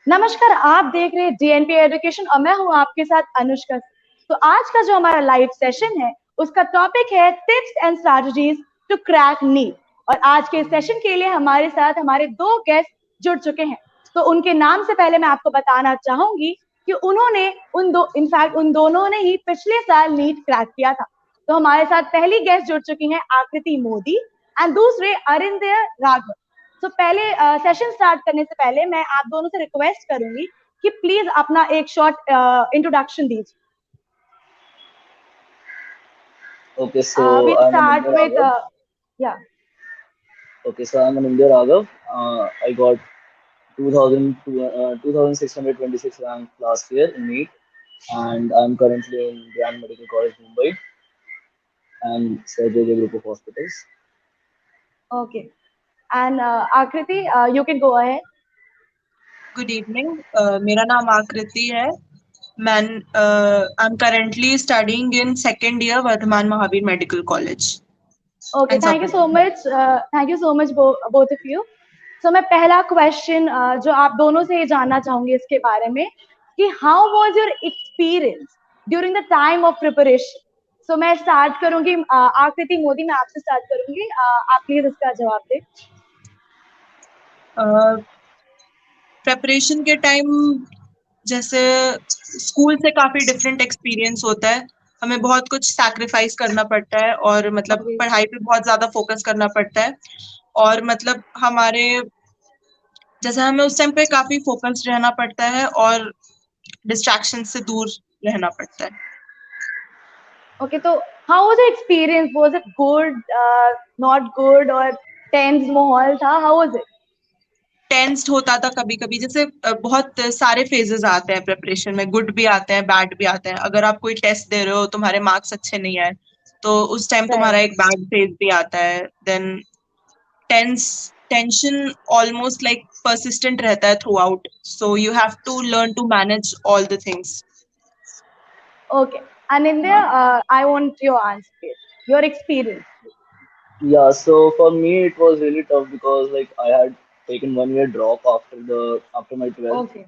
नमस्कार, आप देख रहे हैं डीएनपी एजुकेशन और मैं हूं आपके साथ अनुष्का। तो आज का जो हमारा लाइव सेशन है उसका टॉपिक है tips and strategies to crack NEET. और आज के सेशन के लिए हमारे साथ हमारे दो गेस्ट जुड़ चुके हैं। तो उनके नाम से पहले मैं आपको बताना चाहूंगी कि उन्होंने इनफैक्ट उन दोनों ने ही पिछले साल नीट क्रैक किया था। तो हमारे साथ पहली गेस्ट जुड़ चुकी हैं आकृति मोदी एंड दूसरे अरिंदय राघव। तो पहले सेशन स्टार्ट करने से पहले मैं आप दोनों से रिक्वेस्ट करूंगी कि प्लीज अपना एक शॉर्ट इंट्रोडक्शन दीजिए। Okay, we so I'm an start India with Raghav. या Okay, so I'm an India Raghav. I got 2626 rank last year in NEET, and I'm currently in Grand Medical College, Mumbai, and Surgery Group of Hospitals. Okay and Aakriti you can go ahead. Good evening. मेरा नाम आकृति है। मैं I am currently studying in second year Vardhaman Mahavir medical college. Okay, thank you so much, thank you so much both of you. So मैं पहला question जो आप दोनों से ये जानना चाहूंगी इसके बारे में कि how was your experience during the time of preparation. So मैं स्टार्ट करूंगी, आकृति मोदी मैं आपसे स्टार्ट करूंगी, आप प्लीज इसका जवाब दें। प्रेपरेशन के टाइम जैसे स्कूल से काफी डिफरेंट एक्सपीरियंस होता है। हमें बहुत कुछ सैक्रिफाइस करना पड़ता है और मतलब Okay. पढ़ाई पे बहुत ज्यादा फोकस करना पड़ता है। और मतलब हमारे जैसे हमें उस टाइम पे काफी फोकस्ड रहना पड़ता है और डिस्ट्रैक्शन से दूर रहना पड़ता है। Okay, so how was the experience? Was it good, not good, or tense माहौल था? How was it? टेंस्ड होता था कभी कभी। जैसे बहुत सारे फेजेस आते हैं प्रिपरेशन में, गुड भी आते हैं बैड भी आते हैं। अगर आप कोई टेस्ट दे रहे हो, तुम्हारे मार्क्स अच्छे नहीं आए, तो उस टाइम तुम्हारा Right. एक बैड फेज भी आता है। Then tension almost like persistent रहता है throughout, so you have to learn to manage all the things. Okay. And in there, I want your answer, please. Your experience. Yeah, so for me it was really tough because like I had taken 1 year drop after my 12th. Okay.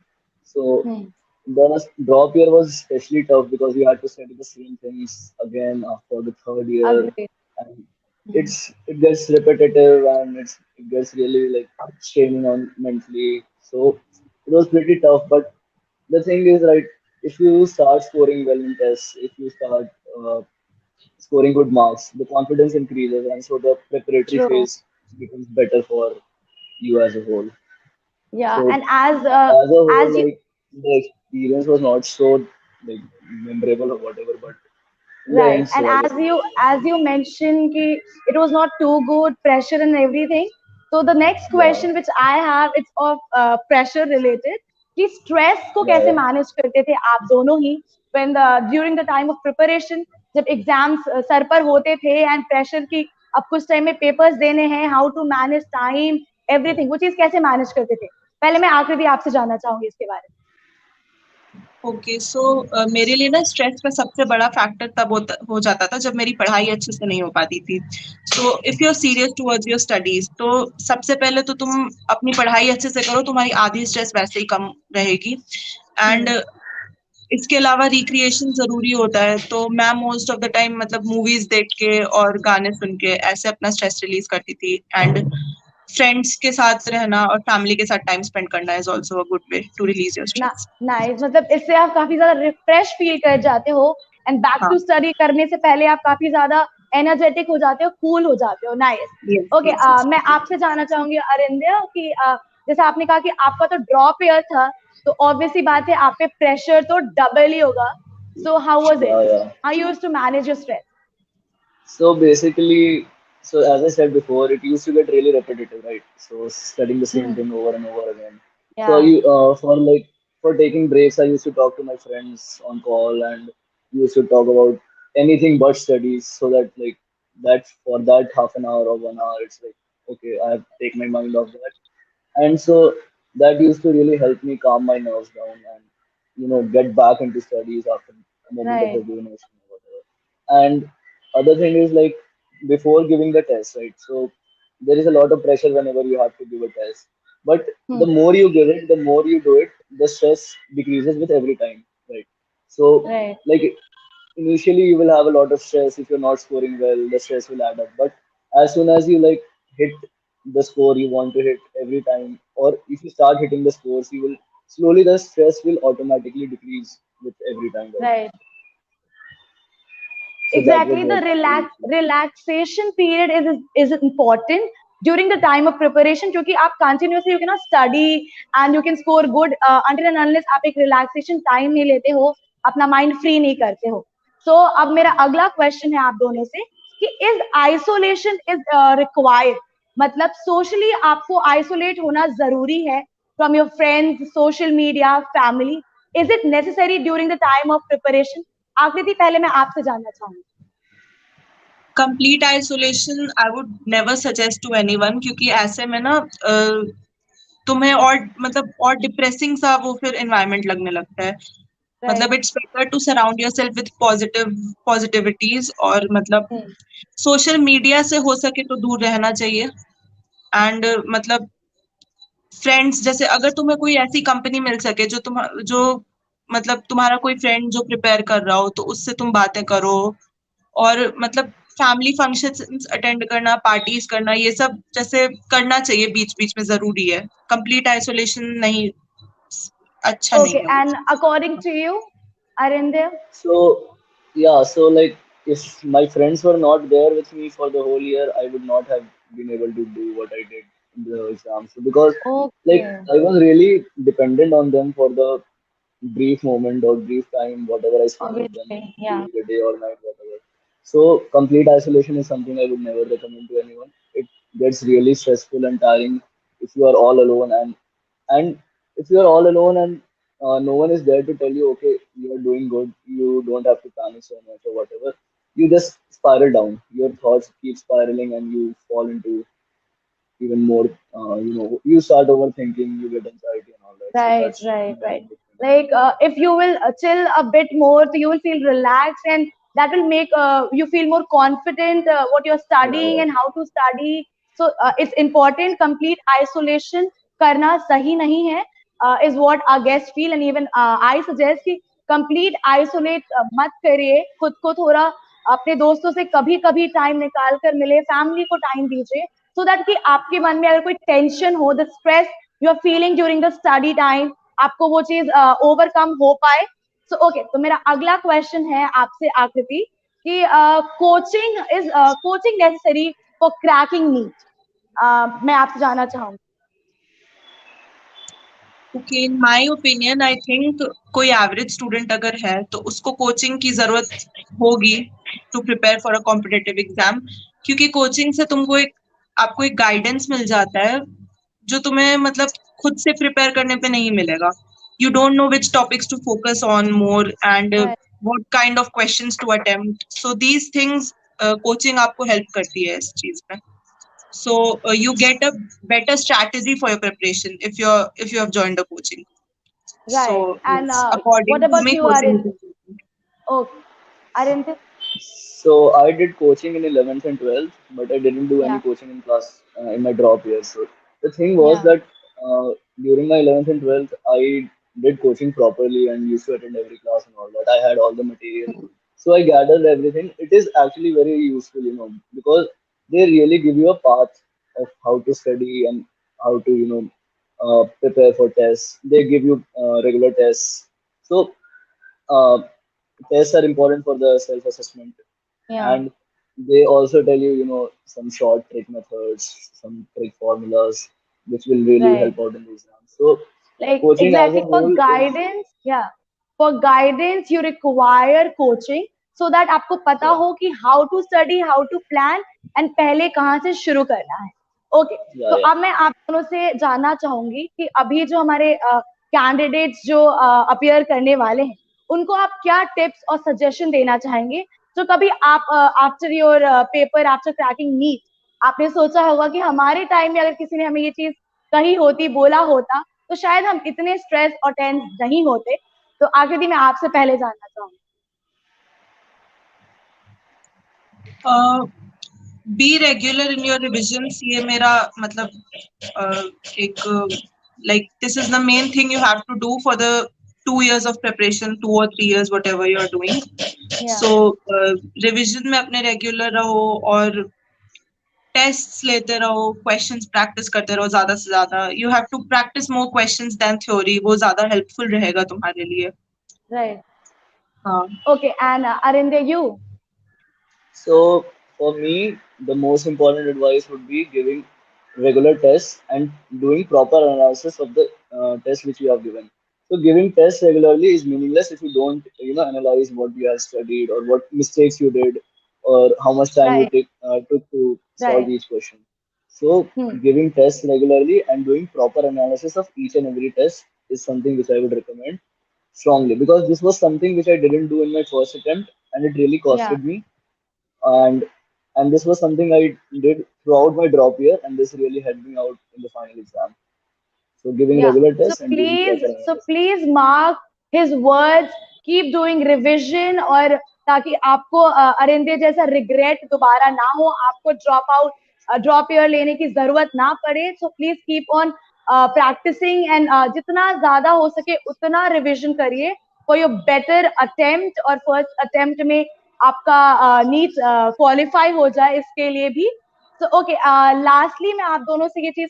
So Hmm. the drop year was especially tough because we had to study the same things again for the third year, Agree. and Hmm. it gets repetitive and it gets really like straining on mentally. So it was pretty tough. But the thing is, right, if you start scoring well in tests, if you start scoring good marks, the confidence increases, and so the preparatory True. phase becomes better for you as a whole. Yeah. So And as as a whole, as you like the experience was not so like memorable or whatever, but in the right, end, and so I guess it was. as you mentioned, ki it was not too good, pressure and everything. So the next Yeah, question which I have, it's of pressure related. कि stress को yeah, कैसे yeah. manage करते थे आप दोनों ही when the during the time of preparation, जब exams sir पर होते थे and pressure की अब कुछ टाइम में papers देने हैं, how to manage time, everything, वो चीज कैसे manage करते थे? पहले मैं आकृति आपसे जानना चाहूंगी इसके बारे में। ओके, सो मेरे लिए ना स्ट्रेस का सबसे बड़ा फैक्टर तब हो जाता था जब मेरी पढ़ाई अच्छे से नहीं हो पाती थी। So if you are serious towards your studies, तो सबसे पहले तो तुम अपनी पढ़ाई अच्छे से करो, तुम्हारी आधी स्ट्रेस वैसे ही कम रहेगी। एंड इसके अलावा रिक्रिएशन जरूरी होता है, तो मैं मोस्ट ऑफ द टाइम मतलब मूवीज देख के और गाने सुन के ऐसे अपना स्ट्रेस रिलीज करती थी। एंड फ्रेंड्स के साथ रहना और फैमिली के साथ टाइम स्पेंड करना is also a good way to release your ना स्ट्रेस। नाइस, मतलब इससे आप काफी ज्यादा रिफ्रेश फील कर जाते हो एंड बैक हाँ, टू स्टडी करने से पहले आप काफी ज्यादा एनर्जेटिक हो जाते हो, कूल हो जाते हो। Nice. yes, okay, yes, yes. मैं आपसे जानना चाहूंगी अरिंद्य कि जैसे आपने कहा कि आपका तो ड्रॉप ईयर था, तो ऑब्वियसली बात है आप पे प्रेशर तो डबल ही होगा। So how was it? Yeah, yeah. How you used to manage your stress? So basically, so as I said before, it used to get really repetitive, right? So studying the same thing over and over again. So या for taking breaks, I used to talk to my friends on call and used to talk about anything but studies, so that like that for that half an hour or 1 hour, it's like okay, I have to take my mind off that, and so that used to really help me calm my nerves down and get back into studies after a moment of right rejuvenation or whatever. And other thing is like before giving the test, right? So there is a lot of pressure whenever you have to give a test, but the more you give it, the more you do it, the stress decreases with every time, right? So right, like initially you will have a lot of stress. If you're not scoring well, the stress will add up. But as soon as you like hit the score you want to hit every time, or if you start hitting the scores, you will slowly, the stress will automatically decrease with every time, right? right. So that was Exactly, the what I used to do. relaxation period is important during the time of preparation, क्योंकि आप continuously you cannot study and you can score good until and unless आप एक relaxation time नहीं लेते हो, अपना mind free नहीं करते हो. So अब मेरा अगला question है आप दोनों से कि is isolation is required, मतलब socially आपको isolate होना जरूरी है from your friends, social media, family. Is it necessary during the time of preparation? आकृति, पहले मैं आपसे जानना चाहूंगी. Complete isolation I would never suggest to anyone, क्योंकि ऐसे में ना तुम्हें और मतलब और डिप्रेसिंग सा वो फिर एनवायरनमेंट लगने लगता है. मतलब right. It's better to surround yourself with positivities, और मतलब सोशल मीडिया से हो सके तो दूर रहना चाहिए. एंड मतलब फ्रेंड्स, जैसे अगर तुम्हें कोई ऐसी कंपनी मिल सके जो मतलब तुम्हारा कोई फ्रेंड जो प्रिपेयर कर रहा हो, तो उससे तुम बातें करो. और मतलब फैमिली फंक्शंस अटेंड करना, पार्टीज करना, ये सब जैसे करना चाहिए बीच बीच में, जरूरी है. कंप्लीट आइसोलेशन नहीं, अच्छा नहीं Okay, है वो. and according to you, Arindya? So yeah, so like if my friends were not there with me for the whole year, I would not have been able to do what I did in the exams. So because like Okay, I was really dependent on them for the brief moment or brief time, whatever I spend with them obviously, yeah, during the day or night, whatever. So complete isolation is something I would never recommend to anyone. It gets really stressful and tiring if you are all alone, and if you are all alone and no one is there to tell you, okay, you are doing good, you don't have to panic so much or whatever. You just spiral down. Your thoughts keep spiraling, and you fall into even more. You start overthinking, you get anxiety and all that. So right, that's right, my right. only thing. Like, if you will chill a bit more, so you will feel relaxed, and that will make you feel more confident what you're Yeah, studying yeah, and how to study. So it's important. Complete isolation करना सही नहीं है, is what our guests feel, and even I suggest कि complete isolate मत करिए. खुद को थोड़ा अपने दोस्तों से कभी कभी टाइम निकाल कर मिले, फैमिली को टाइम दीजिए, सो दैट कि आपके मन में अगर कोई टेंशन हो, the stress you are feeling during the study time, आपको वो चीज ओवरकम हो पाए. सो ओके, तो मेरा अगला क्वेश्चन है आपसे आकृति कि coaching necessary for cracking NEET. मैं आपसे जानना चाहूंगी. Okay, in my opinion I think कोई एवरेज स्टूडेंट अगर है तो उसको कोचिंग की जरूरत होगी to prepare for a competitive exam. क्योंकि कोचिंग से आपको एक गाइडेंस मिल जाता है जो तुम्हें मतलब खुद से प्रिपेयर करने पे नहीं मिलेगा. You don't know which topics to focus on more, and what kind of questions to attempt. So these things coaching आपको हेल्प करती है इस चीज में. So you get a better strategy for your preparation if you have joined a coaching. So right. And yes, what according to about me, you coaching is Aryan? important. Okay, Aryan. so I did coaching in 11th and 12th, but I didn't do any या, coaching in class in my drop year. So the thing was या, that during my 11th and 12th, I did coaching properly and used to attend every class and all that. I had all the material. So I gathered everything. It is actually very useful, because they really give you a path of how to study and how to, prepare for tests. They give you regular tests. So uh, tests are important for the self-assessment, या, and they also tell you, some short trick methods, some trick formulas, which will really help right. out in the exam. So Like coaching as a exactly for whole is, guidance, yeah, for guidance you require coaching, so that आपको पता yeah, हो कि how to study, how to plan, and पहले कहाँ से शुरू करना है. ओके, yeah, तो yeah, अब मैं आप दोनों से जानना चाहूंगी कि अभी जो हमारे कैंडिडेट्स जो अपियर करने वाले हैं, उनको आप क्या टिप्स और सजेशन देना चाहेंगे. जो कभी आप after your paper, after cracking NEET, आपने सोचा होगा कि हमारे टाइम में अगर किसी ने हमें ये चीज कही होती, बोला होता, तो शायद हम इतने स्ट्रेस और टेंस नहीं होते. तो आकृति, मैं आपसे पहले जानना चाहूंगी. Be regular in your revisions, ये मेरा मतलब एक Like this is the main thing you have to do for the 2 years of preparation, 2 or 3 years, whatever you are doing. Yeah. So revision में अपने रेगुलर रहो और टेस्ट्स लेते रहो, क्वेश्चंस प्रैक्टिस करते रहो ज्यादा से ज्यादा. You have to practice more questions than theory. वो ज्यादा हेल्पफुल रहेगा तुम्हारे लिए. Right. हाँ. Okay, and Arindya, you? So for me, the most important advice would be giving regular tests and doing proper analysis of the test which you have given. So giving tests regularly is meaningless if you don't, analyze what you have studied or what mistakes you did or how much time you Right. took to solve Right. each question. So Hmm. giving tests regularly and doing proper analysis of each and every test is something which I would recommend strongly because this was something which I didn't do in my first attempt and it really Yeah. costed me and this was something I did throughout my drop year, and this really helped me out in the final exam. So giving Yeah. regular tests and doing proper So analysis. please mark his words. Keep doing revision और ताकि आपको अरिंदे जैसा regret दोबारा ना हो, आपको drop year लेने की जरूरत ना पड़े. So please keep on practicing and जितना ज्यादा हो सके उतना रिविजन करिए फॉर योर बेटर अटेम्प्ट और फर्स्ट अटेम्प्ट में आपका नीट क्वालिफाई हो जाए इसके लिए भी. सो ओके, लास्टली मैं आप दोनों से ये चीज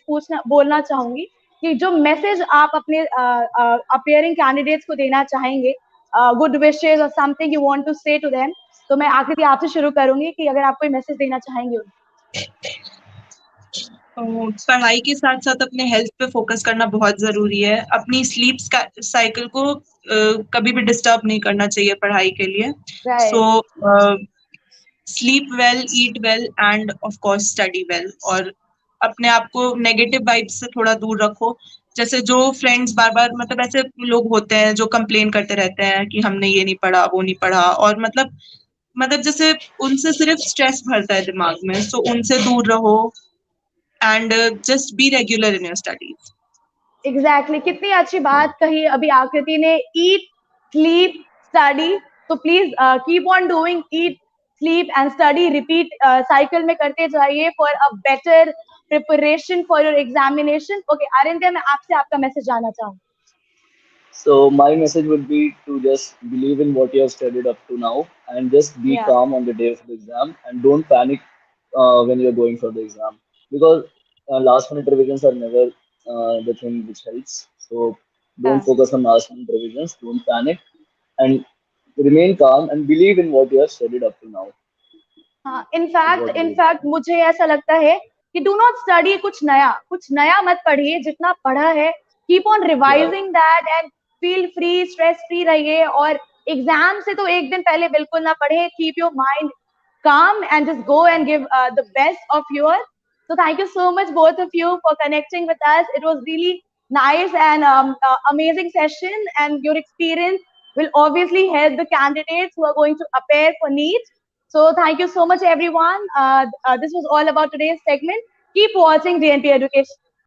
बोलना चाहूंगी कि जो मैसेज आप अपने अपियरिंग कैंडिडेट्स को देना चाहेंगे, गुड विशेस और समथिंग यू वांट टू से टू देम, तो मैं आकृति आपसे शुरू करूंगी कि अगर आप कोई मैसेज देना चाहेंगे. पढ़ाई के साथ साथ अपने हेल्थ पे फोकस करना बहुत जरूरी है. अपनी स्लीप साइकिल को कभी भी डिस्टर्ब नहीं करना चाहिए पढ़ाई के लिए. So sleep well, eat well end of course study well. और अपने आप को नेगेटिव वाइब्स से थोड़ा दूर रखो. जैसे जो फ्रेंड्स बार बार मतलब ऐसे लोग होते हैं जो कंप्लेन करते रहते हैं कि हमने ये नहीं पढ़ा, वो नहीं पढ़ा, और मतलब जैसे उनसे सिर्फ स्ट्रेस भरता है दिमाग में. सो उनसे दूर रहो and just be regular in your studies. Exactly, कितनी अच्छी बात कही अभी आकृति ने. Eat, sleep, study. तो please keep on doing eat, sleep and study. Repeat cycle में करते जाइए for a better preparation for your examination. Okay Aarindya, मैं आपसे आपका मैसेज जानना चाहूँ. So my message would be to just believe in what you have studied up to now and just be या calm on the day of the exam and don't panic when you're going for the exam because last minute revisions are never the thing which helps. So don't focus on last minute revisions, don't panic and remain calm and believe in what you have studied up to now हाँ, is what I would in fact मुझे ऐसा लगता है कि do not study कुछ नया मत पढ़िए. जितना पढ़ा है keep on yeah. Revising that and feel free, stress free रहिए. और एग्जाम से तो एक दिन पहले बिल्कुल ना पढ़े. Keep your mind calm and just go and give the best of yours. So thank you so much both of you for connecting with us. It was really nice and amazing session, and your experience will obviously help the candidates who are going to appear for NEET. So thank you so much everyone. This was all about today's segment. Keep watching DNP Education.